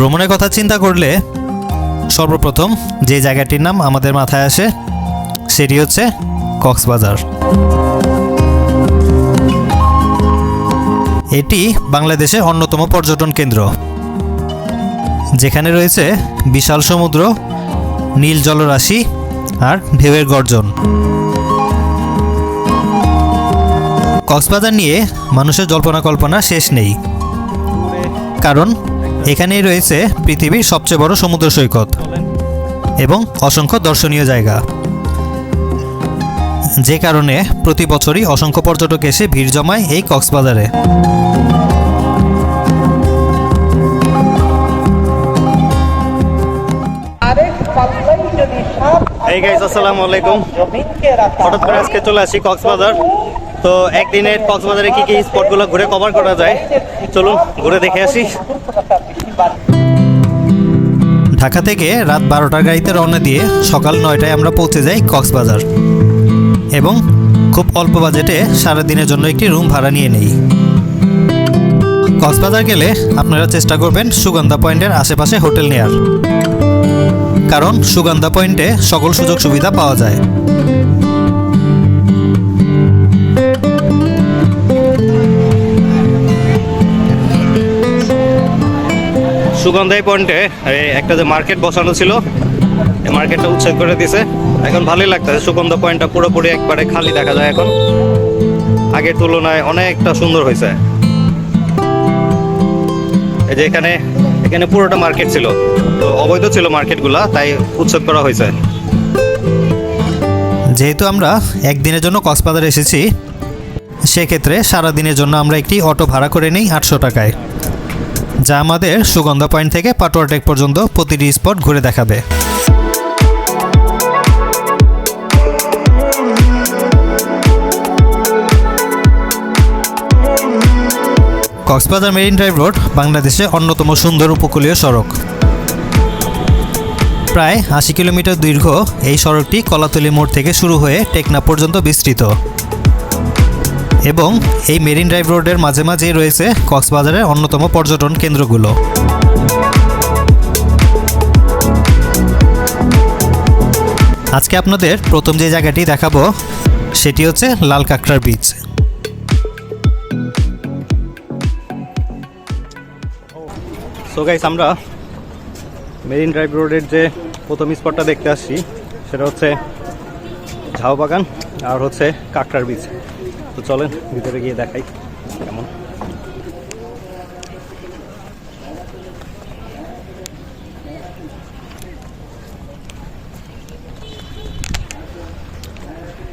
ভ্রমণের কথা চিন্তা করলে সর্বপ্রথম যে জায়গাটির নাম আমাদের মাথায় আসে সেটি হচ্ছে কক্সবাজার। এটি বাংলাদেশের অন্যতম পর্যটন কেন্দ্র, যেখানে রয়েছে বিশাল সমুদ্র, নীল জলরাশি আর ঢেউয়ের গর্জন। কক্সবাজার নিয়ে মানুষের জল্পনা কল্পনা শেষ নেই, কারণ এখানেই রয়েছে পৃথিবীর সবচেয়ে বড় সমুদ্র সৈকত এবং অসংখ্য দর্শনীয় জায়গা, যে কারণে প্রতি বছরই অসংখ্য পর্যটক এসে ভিড় জমায় এই কক্সবাজারে। এই গাইস, আসসালামু আলাইকুম। হঠাৎ করে আজকে চলে আসি কক্সবাজার। তো একদিনে কক্সবাজারে কি কি স্পটগুলো ঘুরে কভার করা যায়, চলুন ঘুরে দেখে আসি। ঢাকা থেকে রাত 12টার গাড়িতে রওনা দিয়ে সকাল 9টায় আমরা পৌঁছে যাই কক্সবাজার এবং খুব অল্প বাজেটে সারাদিনের জন্য একটি রুম ভাড়া নিয়ে নেই। কক্সবাজার গেলে আপনারা চেষ্টা করবেন সুগন্ধা পয়েন্টের আশেপাশে হোটেল নেয়ার, কারণ সুগন্ধা পয়েন্টে সকল সুযোগ সুবিধা পাওয়া যায়। সুগন্ধাই পয়েন্টে একটা যে মার্কেট বসানো ছিল, এই মার্কেটটা উচ্ছেদ করে দিছে। এখন ভালোই লাগতেছে, সুগন্ধা পয়েন্টটা পুরোপুরি একবারে খালি দেখা যায় এখন। আগের তুলনায় অনেকটা সুন্দর হয়েছে। এই যে এখানে পুরোটা মার্কেট ছিল, তো অবৈধ ছিল মার্কেটগুলা, তাই উচ্ছেদ করা হয়েছে। যেহেতু আমরা একদিনের জন্য কক্সবাজার এসেছি, সেক্ষেত্রে সারাদিনের জন্য আমরা একটি অটো ভাড়া করে নিই 800 টাকায়, যা আমাদের সুগন্ধা পয়েন্ট থেকে পাটোয়ার টেক পর্যন্ত প্রতিটি স্পট ঘুরে দেখাবে। কক্সবাজার মেরিন ড্রাইভ রোড বাংলাদেশের অন্যতম সুন্দর উপকূলীয় সড়ক। প্রায় 80 কিলোমিটার দীর্ঘ এই সড়কটি কলাতলী মোড় থেকে শুরু হয়ে টেকনাফ পর্যন্ত বিস্তৃত এবং এই মেরিন ড্রাইভ রোডের মাঝে মাঝেই রয়েছে কক্সবাজারের অন্যতম পর্যটন কেন্দ্রগুলো। আজকে আপনাদের প্রথম যে জায়গাটি দেখাবো সেটি হচ্ছে লাল কাঁকড়ার বিচ। সো গাইস, আমরা মেরিন ড্রাইভ রোডের যে প্রথম স্পটটা দেখতে আসছি সেটা হচ্ছে ঝাউ বাগান আর হচ্ছে কাঁকড়ার বিচ। তো চলেন ভিতরে গিয়ে দেখাই কেমন।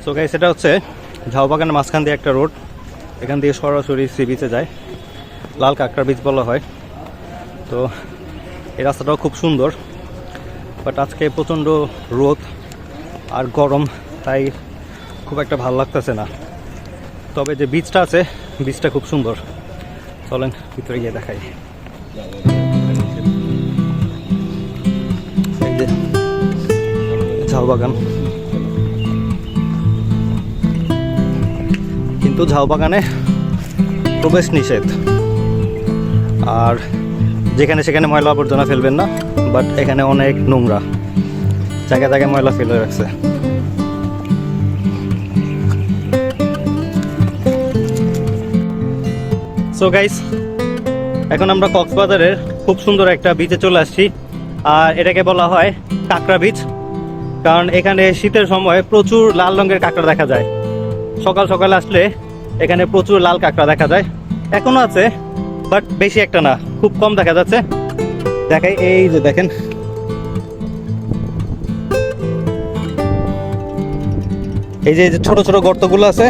সো গাইস, এটা হচ্ছে ঝাউ বাগানের মাঝখান দিয়ে একটা রোড, এখান দিয়ে সরাসরি সি বিচে যায়, লাল কাঁকড়ার বিচ বলা হয়। তো এই রাস্তাটাও খুব সুন্দর, বাট আজকে প্রচণ্ড রোদ আর গরম, তাই খুব একটা ভালো লাগতেছে না। তবে যে বিচটা আছে, বিচটা খুব সুন্দর। চলেন ভিতরে গিয়ে দেখাই। এই যে ঝাউ বাগান, কিন্তু ঝাউ বাগানে প্রবেশ নিষেধ, আর যেখানে সেখানে ময়লা আবর্জনা ফেলবেন না। বাট এখানে অনেক নোংরা, জায়গায় জায়গায় ময়লা ফেলে রাখছে। সো গাইস, এখন আমরা কক্সবাজারের খুব সুন্দর একটা বিচে চলে আসছি, আর এটাকে বলা হয় কাঁকড়া বিচ, কারণ এখানে শীতের সময় প্রচুর লাল রঙের কাঁকড়া দেখা যায়। সকাল সকাল আসলে এখানে প্রচুর লাল কাঁকড়া দেখা যায়, এখনো আছে বাট বেশি একটা না, খুব কম দেখা যাচ্ছে। দেখাই, এই যে দেখেন, এই যে ছোট ছোট গর্তগুলো আছে,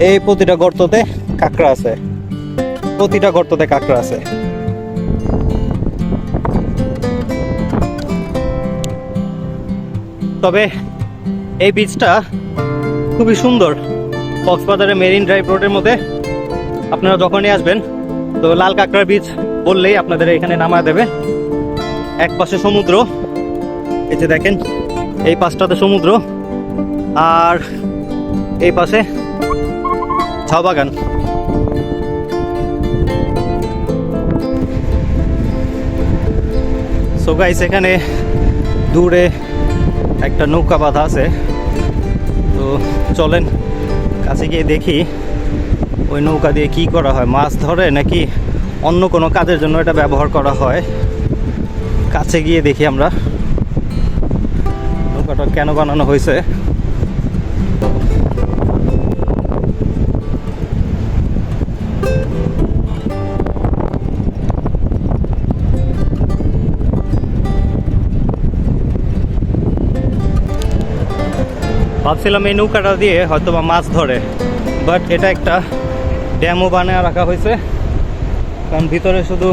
এই প্রতিটা গর্ততে কাঁকড়া আছে, প্রতিটা গর্ততে কাঁকড়া আছে। তবে এই বিচটা খুবই সুন্দর। কক্সবাজারের মেরিন ড্রাইভ রোডের মধ্যে আপনারা যখনই আসবেন, তো লাল কাঁকড়ার বিচ বললেই আপনাদের এখানে নামায় দেবে। এক পাশে সমুদ্র, এই যে দেখেন, এই পাশটাতে সমুদ্র আর এই পাশে ঝাউ বাগান। সো গাইস এখানে দূরে একটা নৌকা বাঁধা আছে, তো চলেন কাছে গিয়ে দেখি ওই নৌকা দিয়ে কি করা হয়, মাছ ধরে নাকি অন্য কোনো কাজের জন্য এটা ব্যবহার করা হয়। কাছে গিয়ে দেখি আমরা নৌকাটা কেন বানানো হয়েছে। ভাবছিলাম এই নৌকাটা দিয়ে হয়তো বা মাছ ধরে, বাট এটা একটা ড্যামও বানিয়ে রাখা হয়েছে, কারণ ভিতরে শুধু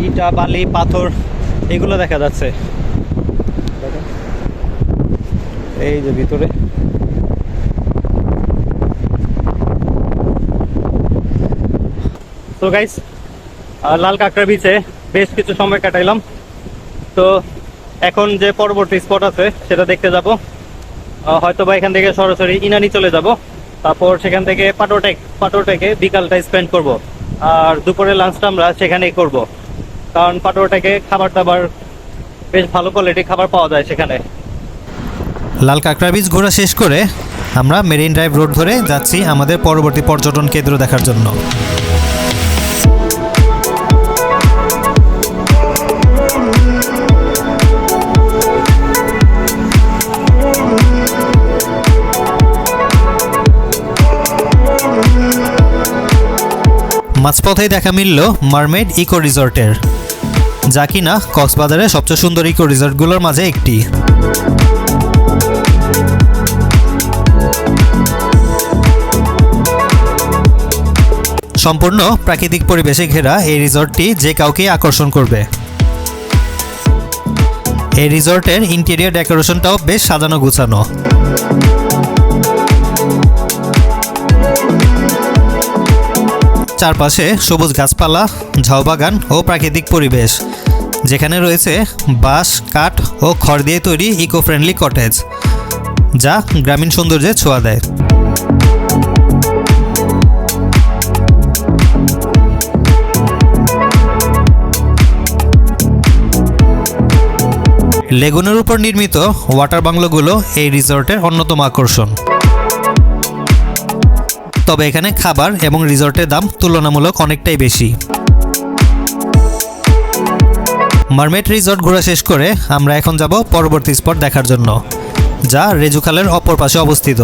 ইটা বালি পাথর এগুলো দেখা যাচ্ছে। এই যে ভিতরে তো গাইস লাল কাঁকড়া বিচে বেশ কিছু সময় কাটাইলাম। তো এখন যে পরবর্তী স্পট আছে সেটা দেখতে যাব। হয়তো বা এখান থেকে সরাসরি ইনানি চলে যাব, তারপর সেখান থেকে পাটোটেকে বিকালটা স্পেন্ড করব, আর দুপুরে লাঞ্চটা আমরা সেখানেই করব, কারণ পাটোটেকে খাবার দাবার বেশ ভালো কোয়ালিটি খাবার পাওয়া যায় সেখানে। লাল কাঁকড়া বীচ ঘোরা শেষ করে আমরা মেরিন ড্রাইভ রোড ধরে যাচ্ছি আমাদের পরবর্তী পর্যটন কেন্দ্র দেখার জন্য। মাঝপথেই দেখা মিলল মারমেড ইকো রিসর্টের, যা কিনা কক্সবাজারের সবচেয়ে সুন্দর ইকো রিসর্টগুলোর মাঝে একটি। সম্পূর্ণ প্রাকৃতিক পরিবেশে ঘেরা এই রিসর্টটি যে কাউকে আকর্ষণ করবে। এই রিসর্টের ইন্টেরিয়র ডেকোরেশনটাও বেশ সাজানো গুছানো। চারপাশে সবুজ গাছপালা, ঝাউবাগান ও প্রাকৃতিক পরিবেশ, যেখানে রয়েছে বাঁশ, কাঠ ও খড় দিয়ে তৈরি ইকো ফ্রেন্ডলি কটেজ, যা গ্রামীণ সৌন্দর্যে ছোঁয়া দেয়। লেগুনের উপর নির্মিত ওয়াটার বাংলোগুলো এই রিসর্টের অন্যতম আকর্ষণ। তবে এখানে খাবার এবং রিসর্টের দাম তুলনামূলক অনেকটাই বেশি। মারমেড রিসর্ট ঘোরা শেষ করে আমরা এখন যাব পরবর্তী স্পট দেখার জন্য, যা রেজুখালের অপর পাশে অবস্থিত।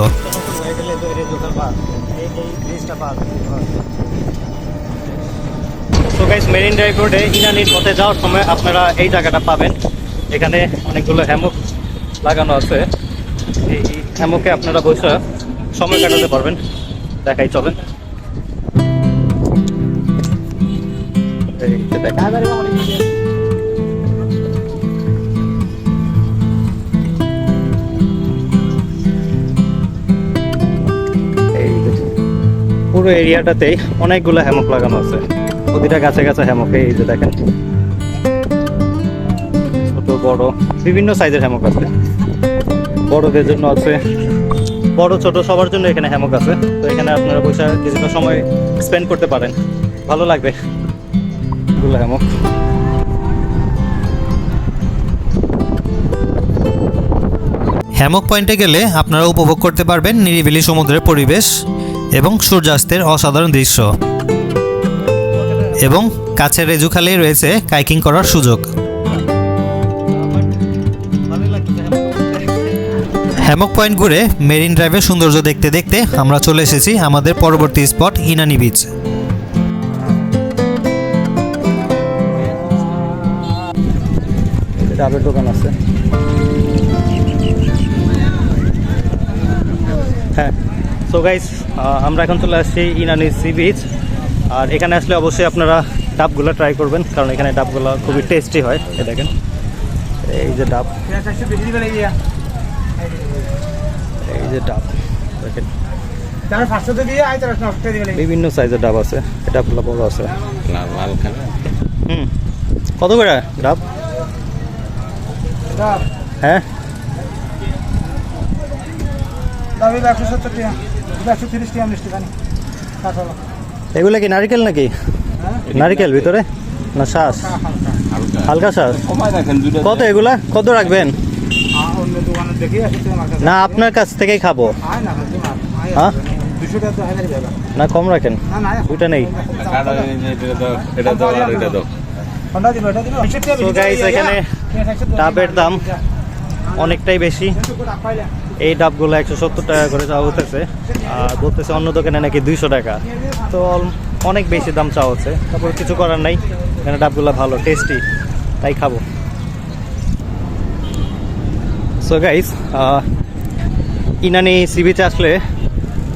তো গাইস মেরিন ড্রাইভ রোডে ইনানির পথে যাওয়ার সময় আপনারা এই জায়গাটা পাবেন। এখানে অনেকগুলো হ্যামক লাগানো আছে, এই হ্যামকে আপনারা বসে সময় কাটাতে পারবেন। দেখাই চলেন। পুরো এরিয়াটাতেই অনেকগুলো হ্যামক লাগানো আছে, প্রতিটা গাছে গাছে হ্যামক। এই যে দেখেন, ছোট বড় বিভিন্ন সাইজের হ্যামক আছে, বড়দের জন্য আছে, বড় ছোট সবার জন্য এখানে হ্যামক আছে। তো এখানে আপনারা বসে কিছুটা সময় স্পেন্ড করতে পারেন, ভালো লাগবে এগুলো হ্যামক। হ্যামক পয়েন্টে গেলে আপনারা উপভোগ করতে পারবেন নিরিবিলি সমুদ্রের পরিবেশ এবং সূর্যাস্তের অসাধারণ দৃশ্য, এবং কাছের রেজুখালেই রয়েছে কাইকিং করার সুযোগ। হ্যামক পয়েন্ট ঘুরে মেরিন ড্রাইভের সৌন্দর্য দেখতে দেখতে আমরা চলে এসেছি আমাদের পরবর্তী স্পট ইনানি বিচ। ডাবের দোকান আছে, হ্যাঁ। সো গাইস আমরা এখন চলে আসছি ইনানি সি বিচ, আর এখানে আসলে অবশ্যই আপনারা ডাবগুলো ট্রাই করবেন, কারণ এখানে ডাবগুলো খুবই টেস্টি হয়। এই দেখেন, এই যে ডাব, এই যে ডাব দেখেন, বিভিন্ন সাইজের ডাব আছে, এই ডাবগুলো বড় আছে। কত করে ডাব? হ্যাঁ, এগুলো কি নারিকেল নাকি? নারিকেল ভিতরে না শ্বাস? হালকা হালকা শ্বাস। কমায় রাখেন দুটো কত এগুলা, কত রাখবেন? অন্য দোকানে দেখি আসলে তোমার কাছে না আপনার কাছ থেকেই খাবো। আয় না তোমার হ্যাঁ 200 টাকা তো হাজার যাবে না কম রাখেন, না না দুইটা নেই। কাটা এটা দাও আর এটা দাও কোনটা দিবে এটা দিবে তো গাইস এখানে ডাবের দাম অনেকটাই বেশি। এই ডাবগুলো 170 টাকা করে চাওয়া হতেছে, আর বলতেছে অন্য দোকানে নাকি 200 টাকা। তো অনেক বেশি দাম চাওয়া হচ্ছে, তারপর কিছু করার নাই। এখানে ডাবগুলো ভালো টেস্টি, তাই খাবো। সো গাইস ইনানি সি বিচে আসলে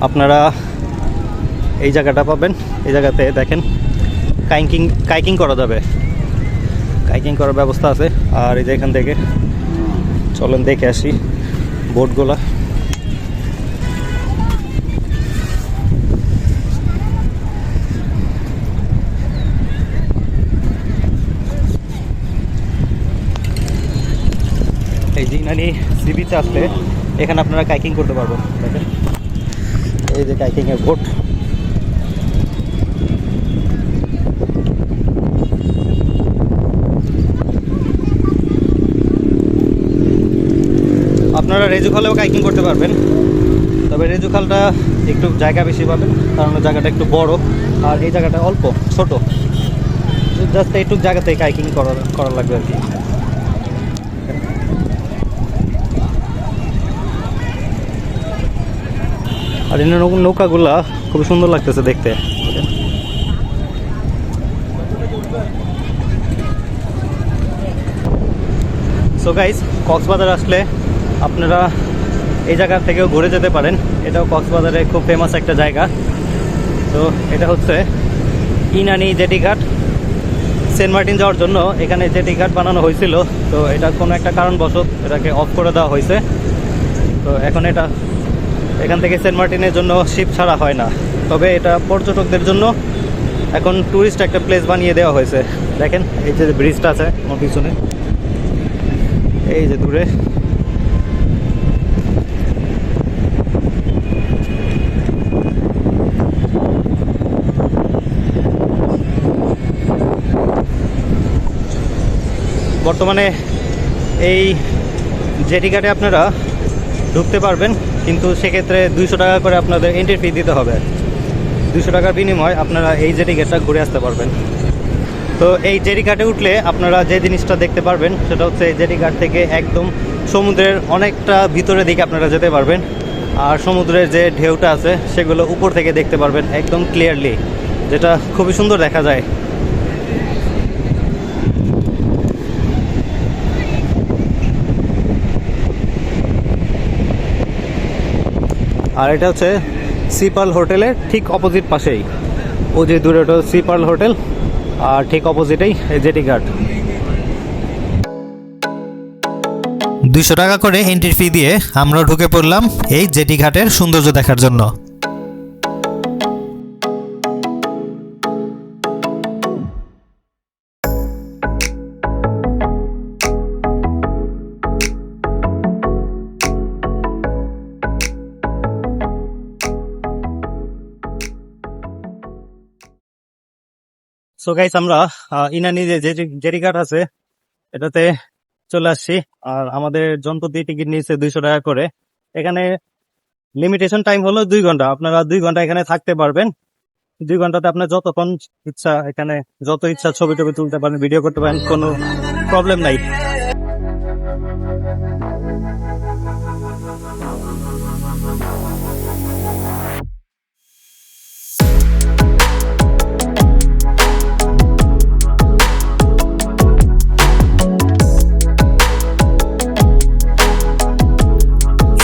আপনারা এই জায়গাটা পাবেন। এই জায়গাতে দেখেন কাইকিং করা যাবে, কাইকিং করার ব্যবস্থা আছে। আর এই যে এখান থেকে চলেন দেখে আসি বোটগুলা। এই যে ইনানি সি বিচে আসলে এখানে আপনারা কাইকিং করতে পারবেন। দেখেন এই যে কাইকিংয়ের বোট। আপনারা রেজুখালেও কাইকিং করতে পারবেন, তবে রেজুখালটা একটু জায়গা বেশি পাবেন, কারণ জায়গাটা একটু বড় আর এই জায়গাটা অল্প ছোট। জাস্ট একটু জায়গাতে কাইকিং করা লাগবে আর কি। আর এই নৌকাগুলা খুব সুন্দর লাগতেছে দেখতে। সো গাইস কক্সবাজার আসলে আপনারা এই জায়গা থেকেও ঘুরে যেতে পারেন। এটাও কক্সবাজারে খুব ফেমাস একটা জায়গা। তো এটা হচ্ছে ইনানি জেটি ঘাট। সেন্ট মার্টিন যাওয়ার জন্য এখানে জেটি ঘাট বানানো হয়েছিল, তো এটা কোনো একটা কারণবশত এটাকে অফ করে দেওয়া হয়েছে। তো এখন এটা এখান থেকে সেন্ট মার্টিনের জন্য শিপ ছাড়া হয় না, তবে এটা পর্যটকদের জন্য এখন ট্যুরিস্ট একটা প্লেস বানিয়ে দেওয়া হয়েছে। দেখেন এই যে ব্রিজটা আছে আমার পিছনে, এই যে দূরে। বর্তমানে এই জেটি ঘাটে আপনারা ঢুকতে পারবেন, কিন্তু সেক্ষেত্রে 200 টাকা করে আপনাদের এন্ট্রি ফি দিতে হবে। 200 টাকার বিনিময়ে আপনারা এই জেটি ঘাটটা ঘুরে আসতে পারবেন। তো এই জেটি ঘাটে উঠলে আপনারা যে জিনিসটা দেখতে পারবেন সেটা হচ্ছে এই জেটি ঘাট থেকে একদম সমুদ্রের অনেকটা ভিতরের দিকে আপনারা যেতে পারবেন। আর সমুদ্রের যে ঢেউটা আছে সেগুলো উপর থেকে দেখতে পারবেন একদম ক্লিয়ারলি, যেটা খুবই সুন্দর দেখা যায়। আর এটা হচ্ছে সি পার্ল হোটেলের ঠিক অপোজিট পাশেই, ও যে দূরে ওটা সি পার্ল হোটেল, আর ঠিক অপোজিটেই এই জেটি ঘাট। 200 টাকা করে এন্ট্রি ফি দিয়ে আমরা ঢুকে পড়লাম এই জেটি ঘাটের সৌন্দর্য দেখার জন্য। সো গাইস আমরা ইনানি যে জেটি ঘাট আছে এটাতে চলে আসছি। আর আমাদের জনপ্রতি টিকিট নিয়েছে 200 টাকা করে। এখানে লিমিটেশন টাইম হলো 2 ঘন্টা। আপনারা 2 ঘন্টা এখানে থাকতে পারবেন। 2 ঘন্টাতে আপনার যতক্ষণ ইচ্ছা এখানে যত ইচ্ছা ছবি টবি তুলতে পারেন, ভিডিও করতে পারেন, কোনো প্রবলেম নাই।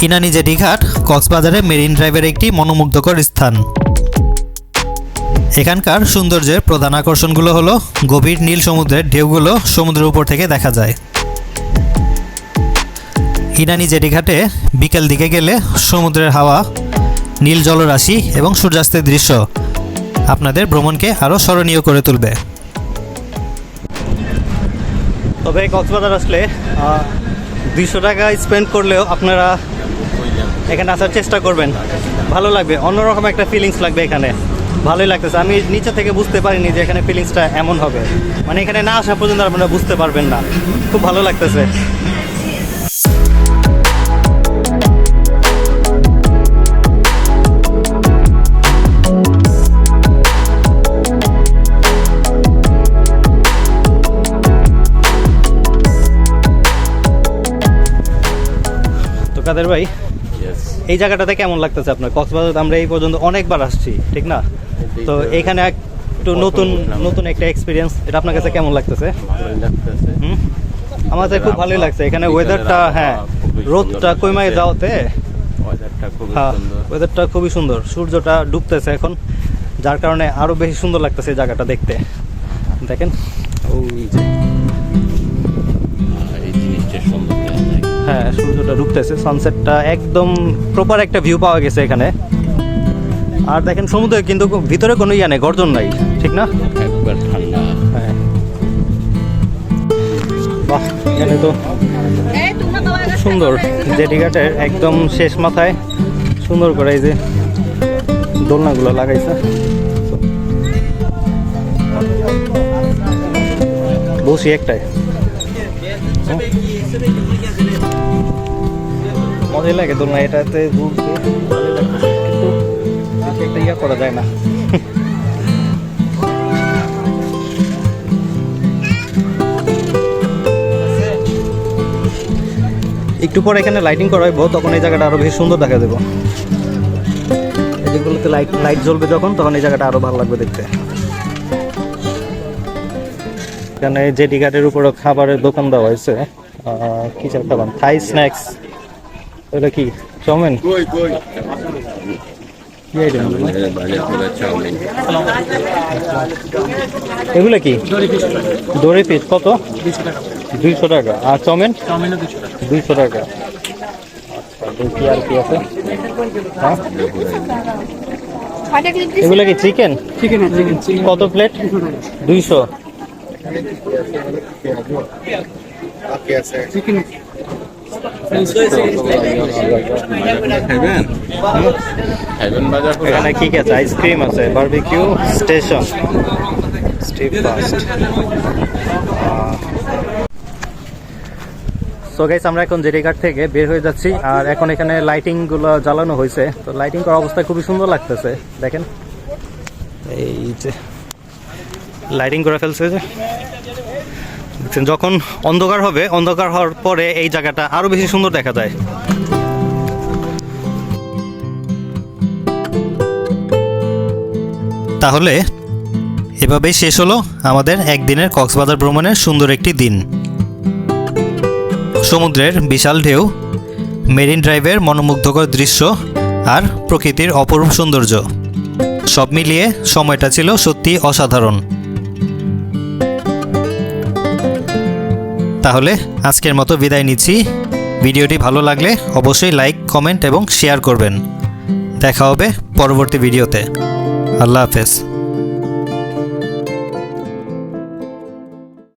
ইনানি জেটি ঘাট কক্সবাজারের মেরিন ড্রাইভের একটি মনোমুগ্ধকর স্থান। এখানকার সৌন্দর্যের প্রধান আকর্ষণগুলো হলো গভীর নীল সমুদ্রের ঢেউগুলো সমুদ্রের উপর থেকে দেখা যায়। ইনানি জেটি ঘাটে বিকেল দিকে গেলে সমুদ্রের হাওয়া, নীল জলরাশি এবং সূর্যাস্তের দৃশ্য আপনাদের ভ্রমণকে আরও স্মরণীয় করে তুলবে। তবে কক্সবাজার আসলে 200 টাকা স্পেন্ড করলেও আপনারা এখানে আসার চেষ্টা করবেন, ভালো লাগবে, অন্যরকম একটা ফিলিংস লাগবে এখানে। ভালোই লাগতেছে। আমি নিচে থেকে বুঝতে পারিনি যে এখানে ফিলিংসটা এমন হবে, মানে এখানে না আসা পর্যন্ত আপনারা বুঝতে পারবেন না। খুব ভালো লাগতেছে। তো কাদের ভাই, Yes. এই জায়গাটাতে কেমন লাগতেছে আপনার? কক্সবাজার আমরা এই পর্যন্ত অনেকবার আসছি, ঠিক না? তো এখানে একটু নতুন নতুন একটা এক্সপিরিয়েন্স, এটা আপনার কাছে কেমন লাগতেছে? ভালোই লাগতেছে। হুম, আমার কাছে খুব ভালোই লাগছে। এখানে ওয়েদারটা, হ্যাঁ, রোদটা কমে যাওয়াতে ওয়েদারটা খুবই হ্যাঁ, সুন্দর। ওয়েদারটা খুবই সুন্দর। সূর্যটা ডুবতেছে এখন, যার কারণে আরো বেশি সুন্দর লাগতেছে এই জায়গাটা দেখতে। দেখেন ওই যে, এই জিনিসটা সুন্দর দেখা যায়। হ্যাঁ, সূর্যটা ডুবতেছে, সানসেটটা একদম প্রপার একটা ভিউ পাওয়া গেছে এখানে। আর দেখেন সমুদ্রে কিন্তু ভিতরে কোনো ইয়া নেই, গর্জন নাই, ঠিক না? একবার ঠান্ডা। হ্যাঁ, বাহ, এখানে তো সুন্দর। জেটিঘাটের একদম শেষ মাথায় সুন্দর করে এই যে দোলনাগুলো লাগাইছে। বসি একটাই, মজাই লাগে দোলনা এটাতে ঘুরতে, ভালোই লাগতেছে। কিন্তু বেশি একটা ইয়া করা যায় না। একটু পরে এখানে লাইটিং করা হইব, তখন এই জায়গাটা আরো বেশি সুন্দর দেখা দেবো। এদিকগুলোতে লাইট লাইট জ্বলবে যখন, তখন এই জায়গাটা আরো ভালো লাগবে দেখতে। এখানে জেটি ঘাটের উপরে খাবারের দোকান দেওয়া হয়েছে। কি চাল খাবার, থাই স্ন্যাক্স, ওটা কি চাউমিন? কি item এগুলো? বাজার করে চাউমিন। এগুলো কি দড়ি পিস কত? 200 টাকা। আর চাউমিন? 200 টাকা। আচ্ছা, দেখি আর কি আছে। হ্যাঁ, এগুলো কি চিকেন? কত প্লেট? 200। খাইবেন? খাইবেন বাজার করে? এখানে কি কি আছে? আইসক্রিম আছে, barbecue station, street fast. So guys, আমরা এখন জেটিঘাট থেকে বের হয়ে যাচ্ছি। আর এখন এখানে লাইটিং গুলো জ্বালানো হয়েছে, তো লাইটিং করা অবস্থায় খুবই সুন্দর লাগতেছে। দেখেন এই যে লাইটিং করে ফেলছে যে, দেখছেন? যখন অন্ধকার হবে, অন্ধকার হওয়ার পরে এই জায়গাটা আরো বেশি সুন্দর দেখা যায়। তাহলে এভাবেই শেষ হলো আমাদের একদিনের কক্সবাজার ভ্রমণের সুন্দর একটি দিন। সমুদ্রের বিশাল ঢেউ, মেরিন ড্রাইভের মনোমুগ্ধকর দৃশ্য আর প্রকৃতির অপরূপ সৌন্দর্য, সব মিলিয়ে সময়টা ছিল সত্যি অসাধারণ। তাহলে আজকের মতো বিদায় নিচ্ছি। ভিডিওটি ভালো লাগলে অবশ্যই লাইক, কমেন্ট এবং শেয়ার করবেন। দেখা হবে পরবর্তী ভিডিওতে। আল্লাহ হাফেজ।